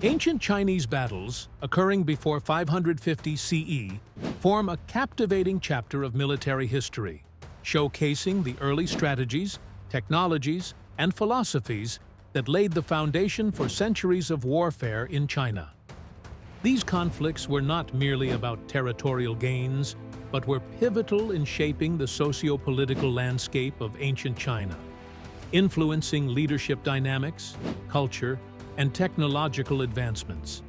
Ancient Chinese battles, occurring before 550 CE, form a captivating chapter of military history, showcasing the early strategies, technologies, and philosophies that laid the foundation for centuries of warfare in China. These conflicts were not merely about territorial gains, but were pivotal in shaping the socio-political landscape of ancient China, influencing leadership dynamics, culture, and technological advancements.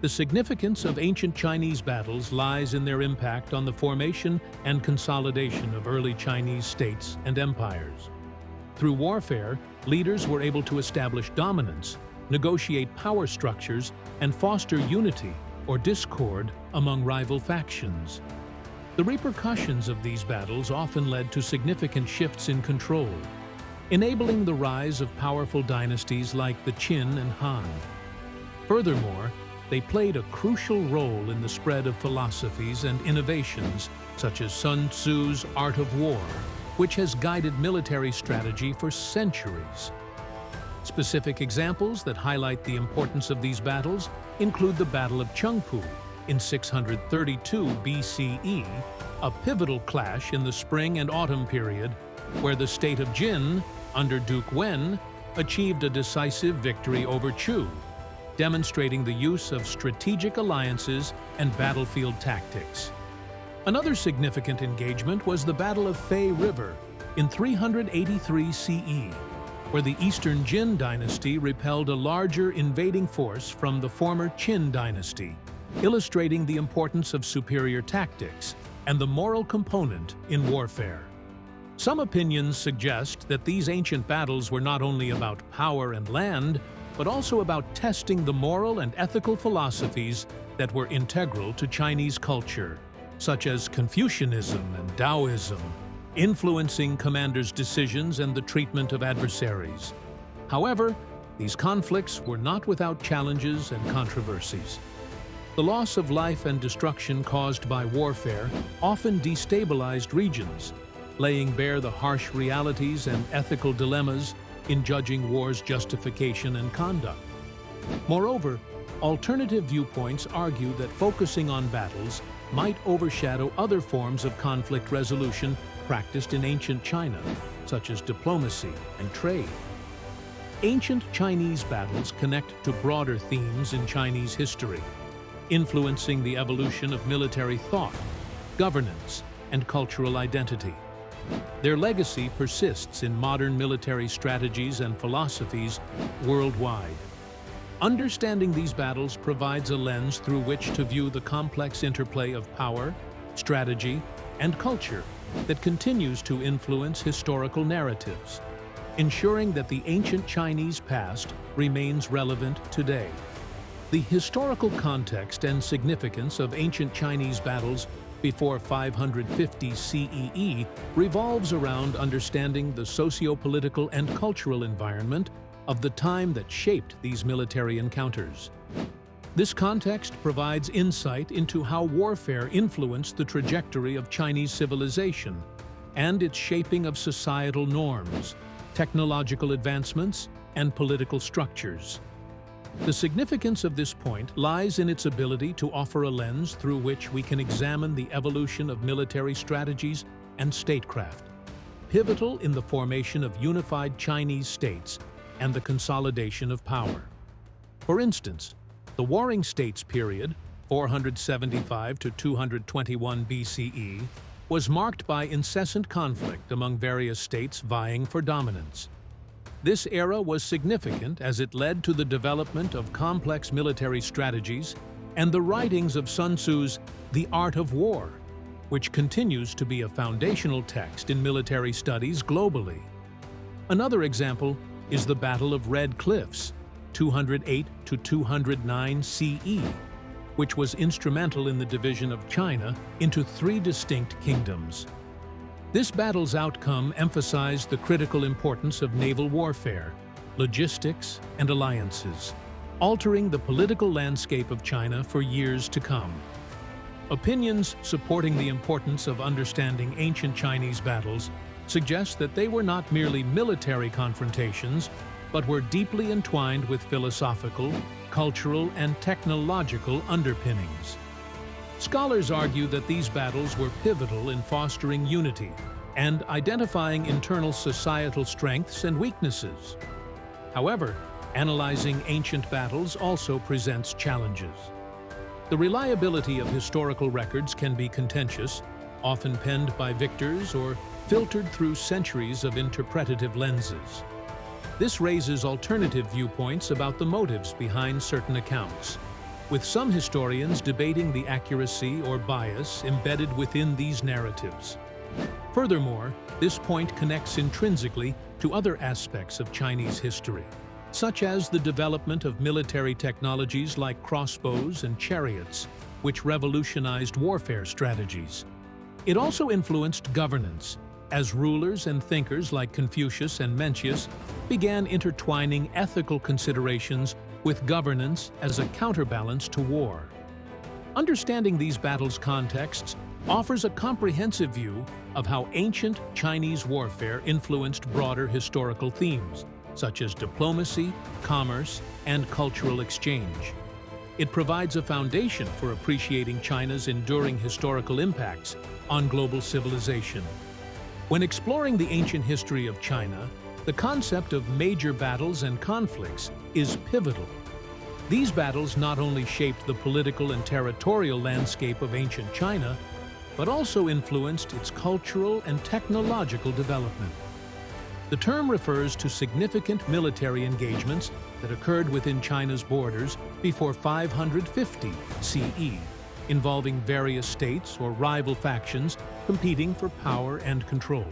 The significance of ancient Chinese battles lies in their impact on the formation and consolidation of early Chinese states and empires. Through warfare, leaders were able to establish dominance, negotiate power structures, and foster unity or discord among rival factions. The repercussions of these battles often led to significant shifts in control, enabling the rise of powerful dynasties like the Qin and Han. Furthermore, they played a crucial role in the spread of philosophies and innovations such as Sun Tzu's art of war, which has guided military strategy for centuries. Specific examples that highlight the importance of these battles include the Battle of Chengpu in 632 BCE, a pivotal clash in the spring and autumn period, where the state of Jin, under Duke Wen, achieved a decisive victory over Chu, demonstrating the use of strategic alliances and battlefield tactics. Another significant engagement was the Battle of Fei River in 383 CE, where the Eastern Jin dynasty repelled a larger invading force from the former Qin dynasty, illustrating the importance of superior tactics and the moral component in warfare. Some opinions suggest that these ancient battles were not only about power and land, but also about testing the moral and ethical philosophies that were integral to Chinese culture, such as Confucianism and Taoism, influencing commanders' decisions and the treatment of adversaries. However, these conflicts were not without challenges and controversies. The loss of life and destruction caused by warfare often destabilized regions, laying bare the harsh realities and ethical dilemmas in judging war's justification and conduct. Moreover, alternative viewpoints argue that focusing on battles might overshadow other forms of conflict resolution practiced in ancient China, such as diplomacy and trade. Ancient Chinese battles connect to broader themes in Chinese history, influencing the evolution of military thought, governance, and cultural identity. Their legacy persists in modern military strategies and philosophies worldwide. Understanding these battles provides a lens through which to view the complex interplay of power, strategy, and culture that continues to influence historical narratives, ensuring that the ancient Chinese past remains relevant today. The historical context and significance of ancient Chinese battles before 550 CEE revolves around understanding the socio-political and cultural environment of the time that shaped these military encounters. This context provides insight into how warfare influenced the trajectory of Chinese civilization and its shaping of societal norms, technological advancements, and political structures. The significance of this point lies in its ability to offer a lens through which we can examine the evolution of military strategies and statecraft, pivotal in the formation of unified Chinese states and the consolidation of power. For instance, the Warring States period, 475 to 221 BCE, was marked by incessant conflict among various states vying for dominance. This era was significant as it led to the development of complex military strategies and the writings of Sun Tzu's The Art of War, which continues to be a foundational text in military studies globally. Another example is the Battle of Red Cliffs, 208 to 209 CE, which was instrumental in the division of China into three distinct kingdoms. This battle's outcome emphasized the critical importance of naval warfare, logistics, and alliances, altering the political landscape of China for years to come. Opinions supporting the importance of understanding ancient Chinese battles suggest that they were not merely military confrontations, but were deeply entwined with philosophical, cultural, and technological underpinnings. Scholars argue that these battles were pivotal in fostering unity and identifying internal societal strengths and weaknesses. However, analyzing ancient battles also presents challenges. The reliability of historical records can be contentious, often penned by victors or filtered through centuries of interpretative lenses. This raises alternative viewpoints about the motives behind certain accounts, with some historians debating the accuracy or bias embedded within these narratives. Furthermore, this point connects intrinsically to other aspects of Chinese history, such as the development of military technologies like crossbows and chariots, which revolutionized warfare strategies. It also influenced governance, as rulers and thinkers like Confucius and Mencius began intertwining ethical considerations with governance as a counterbalance to war. Understanding these battles' contexts offers a comprehensive view of how ancient Chinese warfare influenced broader historical themes, such as diplomacy, commerce, and cultural exchange. It provides a foundation for appreciating China's enduring historical impacts on global civilization. When exploring the ancient history of China, the concept of major battles and conflicts is pivotal. These battles not only shaped the political and territorial landscape of ancient China, but also influenced its cultural and technological development. The term refers to significant military engagements that occurred within China's borders before 550 CE, involving various states or rival factions competing for power and control.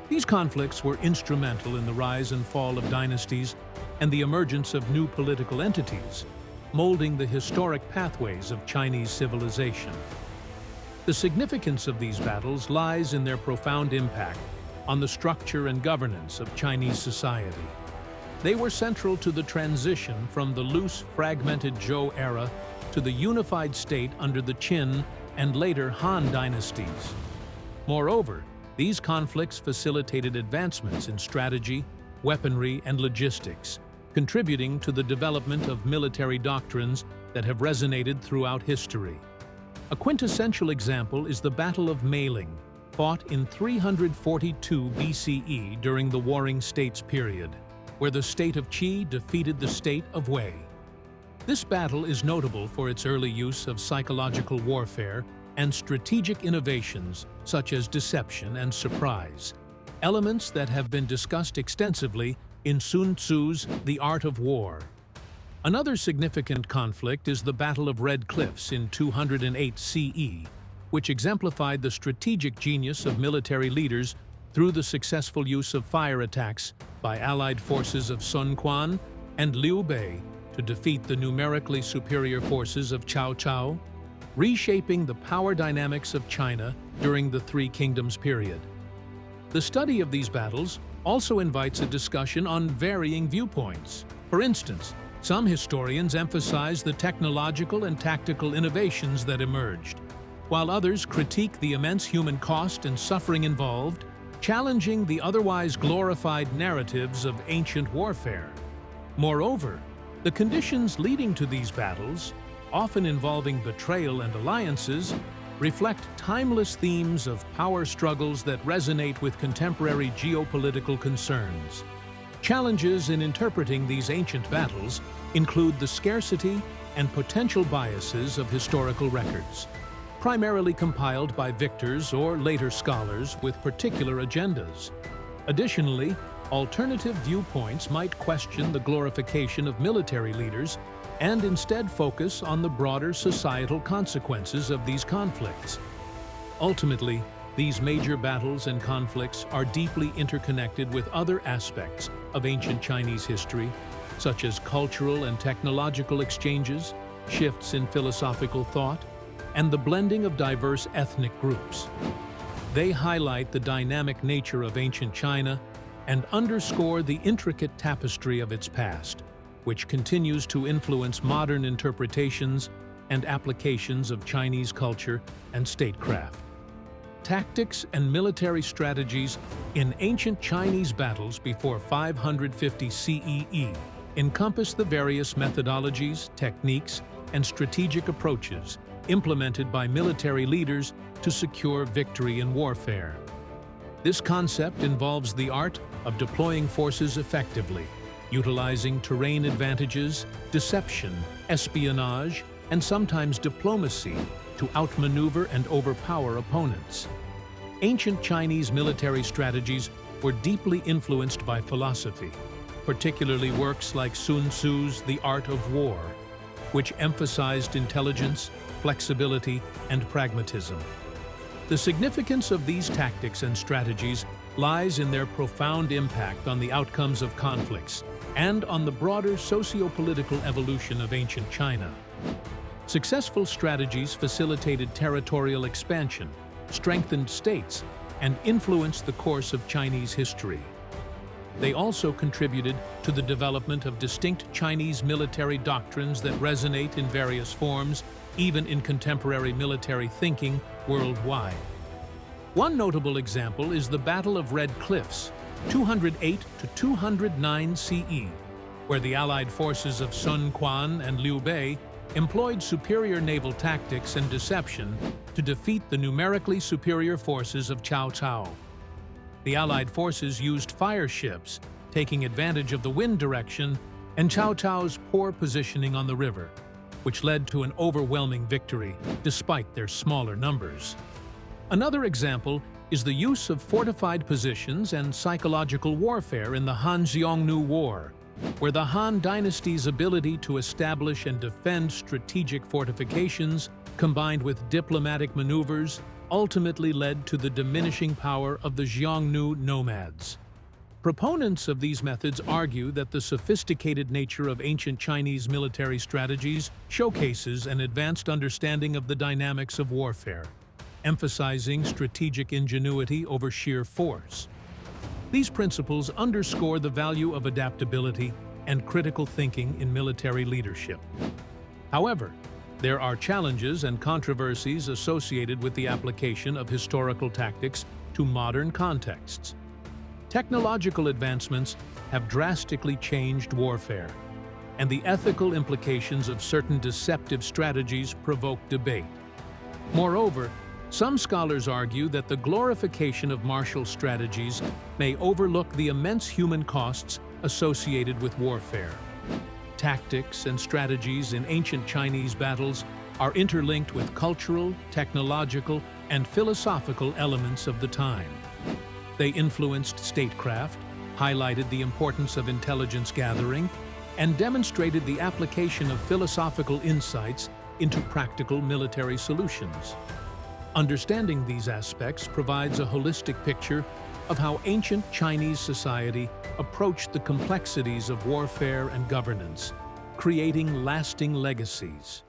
These conflicts were instrumental in the rise and fall of dynasties and the emergence of new political entities, molding the historic pathways of Chinese civilization. The significance of these battles lies in their profound impact on the structure and governance of Chinese society. They were central to the transition from the loose, fragmented Zhou era to the unified state under the Qin and later Han dynasties. Moreover, these conflicts facilitated advancements in strategy, weaponry, and logistics, contributing to the development of military doctrines that have resonated throughout history. A quintessential example is the Battle of Meiling, fought in 342 BCE during the Warring States period, where the state of Qi defeated the state of Wei. This battle is notable for its early use of psychological warfare and strategic innovations such as deception and surprise, elements that have been discussed extensively in Sun Tzu's The Art of War. Another significant conflict is the Battle of Red Cliffs in 208 CE, which exemplified the strategic genius of military leaders through the successful use of fire attacks by allied forces of Sun Quan and Liu Bei to defeat the numerically superior forces of Cao Cao, reshaping the power dynamics of China during the Three Kingdoms period. The study of these battles also invites a discussion on varying viewpoints. For instance, some historians emphasize the technological and tactical innovations that emerged, while others critique the immense human cost and suffering involved, challenging the otherwise glorified narratives of ancient warfare. Moreover, the conditions leading to these battles, often involving betrayal and alliances, reflect timeless themes of power struggles that resonate with contemporary geopolitical concerns. Challenges in interpreting these ancient battles include the scarcity and potential biases of historical records, primarily compiled by victors or later scholars with particular agendas. Additionally, alternative viewpoints might question the glorification of military leaders and instead focus on the broader societal consequences of these conflicts. Ultimately, these major battles and conflicts are deeply interconnected with other aspects of ancient Chinese history, such as cultural and technological exchanges, shifts in philosophical thought, and the blending of diverse ethnic groups. They highlight the dynamic nature of ancient China and underscore the intricate tapestry of its past, which continues to influence modern interpretations and applications of Chinese culture and statecraft. tactics and military strategies in ancient Chinese battles before 550 CEE encompass the various methodologies, techniques, and strategic approaches implemented by military leaders to secure victory in warfare. This concept involves the art of deploying forces effectively, utilizing terrain advantages, deception, espionage, and sometimes diplomacy to outmaneuver and overpower opponents. Ancient Chinese military strategies were deeply influenced by philosophy, particularly works like Sun Tzu's The Art of War, which emphasized intelligence, flexibility, and pragmatism. The significance of these tactics and strategies lies in their profound impact on the outcomes of conflicts and on the broader socio-political evolution of ancient China. Successful strategies facilitated territorial expansion, strengthened states, and influenced the course of Chinese history. They also contributed to the development of distinct Chinese military doctrines that resonate in various forms, even in contemporary military thinking worldwide. One notable example is the Battle of Red Cliffs, 208 to 209 CE, where the Allied forces of Sun Quan and Liu Bei employed superior naval tactics and deception to defeat the numerically superior forces of Cao Cao. The Allied forces used fire ships, taking advantage of the wind direction and Cao Cao's poor positioning on the river, which led to an overwhelming victory despite their smaller numbers. Another example is the use of fortified positions and psychological warfare in the Han-Xiongnu War, where the Han dynasty's ability to establish and defend strategic fortifications, combined with diplomatic maneuvers, ultimately led to the diminishing power of the Xiongnu nomads. Proponents of these methods argue that the sophisticated nature of ancient Chinese military strategies showcases an advanced understanding of the dynamics of warfare, emphasizing strategic ingenuity over sheer force. These principles underscore the value of adaptability and critical thinking in military leadership. However, there are challenges and controversies associated with the application of historical tactics to modern contexts. Technological advancements have drastically changed warfare, and the ethical implications of certain deceptive strategies provoke debate. Moreover, some scholars argue that the glorification of martial strategies may overlook the immense human costs associated with warfare. Tactics and strategies in ancient Chinese battles are interlinked with cultural, technological, and philosophical elements of the time. They influenced statecraft, highlighted the importance of intelligence gathering, and demonstrated the application of philosophical insights into practical military solutions. Understanding these aspects provides a holistic picture of how ancient Chinese society approached the complexities of warfare and governance, creating lasting legacies.